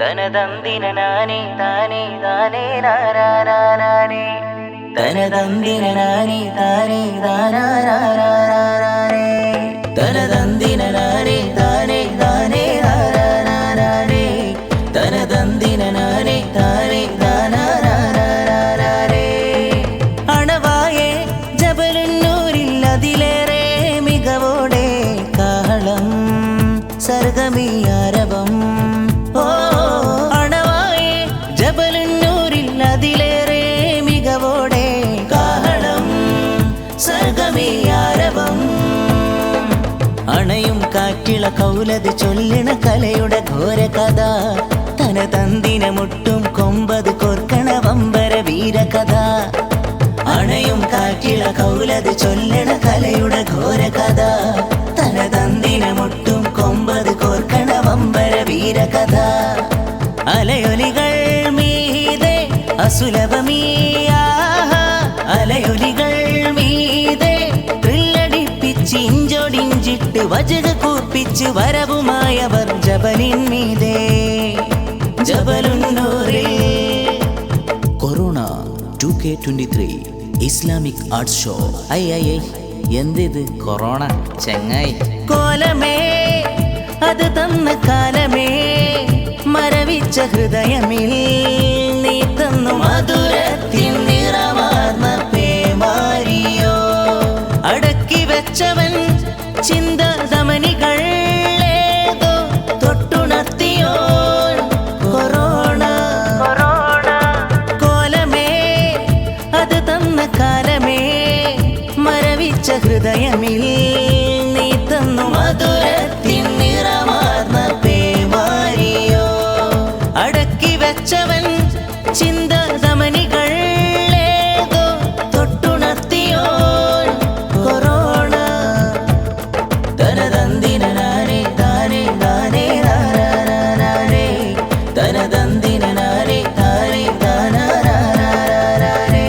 തനതന്തിന നാനേ താനേ താനേ നാനാനാനേ തനതന്തിന നാനേ താനേ താനാനാനാനേ തനതന്തിന നാനേ താനേ താനേ നാനാനാനേ തനതന്തിന നാനേ താനേ താനാനാനാനേ അണവായേ ജബലുന്നൂരിൽ അതിലേറെ മികവോടെ കാഹളം സർഗമീ ആരവം അണവായേ ജബലുന്നൂരിൽ അതിലേറെ മികവോടെ കാഹളം സർഗമീ ആരവം അണയും കാറ്റിള കൗലത് ചൊല്ലണ കലയുടെ ഘോര കഥ തനതന്തിന മുട്ടും കൊമ്പത് കോർക്കണ വമ്പര വീരകഥ അണയും കാറ്റിള കൗലത് ചൊല്ലണ കലയുടെ ഘോര കഥ തനതന്തിന മുട്ടും കൊമ്പത് കോർക്കണ വമ്പര വീരകഥ അലയൊലികൾ മീതെ അസുലഭമീ അലയൊലികൾ മീതെ ിഞ്ചോടിഞ്ചിട്ട് വജക കൂർപ്പിച്ച് വരവുമായവർ ജബലിൻ മീതേ ജബലുന്നൂരിൽ corona 2K23 Islamic arts show എന്തിത് കൊറോണ ചെങ്ങായി കോലമേ അത് തന്ന കാലമേ മരവിച്ച ഹൃദയമിൽ നീ തന്നു മധുരത്തിൻ നിറമാർന്ന പേമാരിയോ അടക്കി വെച്ചവൻ ചിന്ത ധമനികൾ ഏതോ തൊട്ടുണർത്തിയോ കൊറോണ കോലമേ അത് തന്ന കാലമേ മരവിച്ച ഹൃദയമിൽ നീ തന്നു മധുരത്തിൻ നിറമാർന്ന പേമാരിയോ അടക്കി വെച്ചവൻ ചിന്ത ധമനികൾ ഏതോ തൊട്ടുണർത്തിയോ കൊറോണ തനതന്തിന നാനേ താനേ താനേ നാനാനാനേ തനതന്തിന നാനേ താനേ താനാനാനാനേ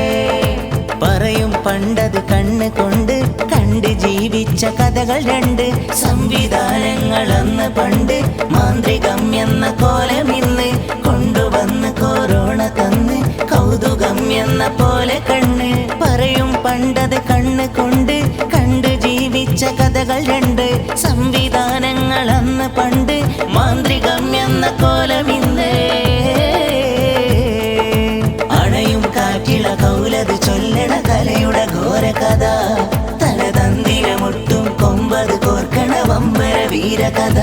പറയും പണ്ടത് കണ്ണ് കൊണ്ട് കണ്ട് ജീവിച്ച കഥകൾ രണ്ട് സംവിധാനങ്ങൾ അന്ന് പണ്ട് മാന്ത്രികം എന്ന കോലമിന്ന് കൊണ്ടുവന്ന് കൊറോണ തന്ന് കൗതുകം എന്ന പോലെ കണ്ണ് പറയും പണ്ടത് കണ്ണ് കൊണ്ട് കണ്ട് ജീവിച്ച കഥകൾ രണ്ട് സംവിധാനങ്ങൾ അന്ന് പണ്ട് മാന്ത്രികം എന്ന കോലമിന്ന് അണയും കാറ്റിള കൗലത് ചൊല്ലണ കലയുടെ ഘോര കഥ തനതന്തിന മുട്ടും കൊമ്പത് കോർക്കണ വമ്പര വീരകഥ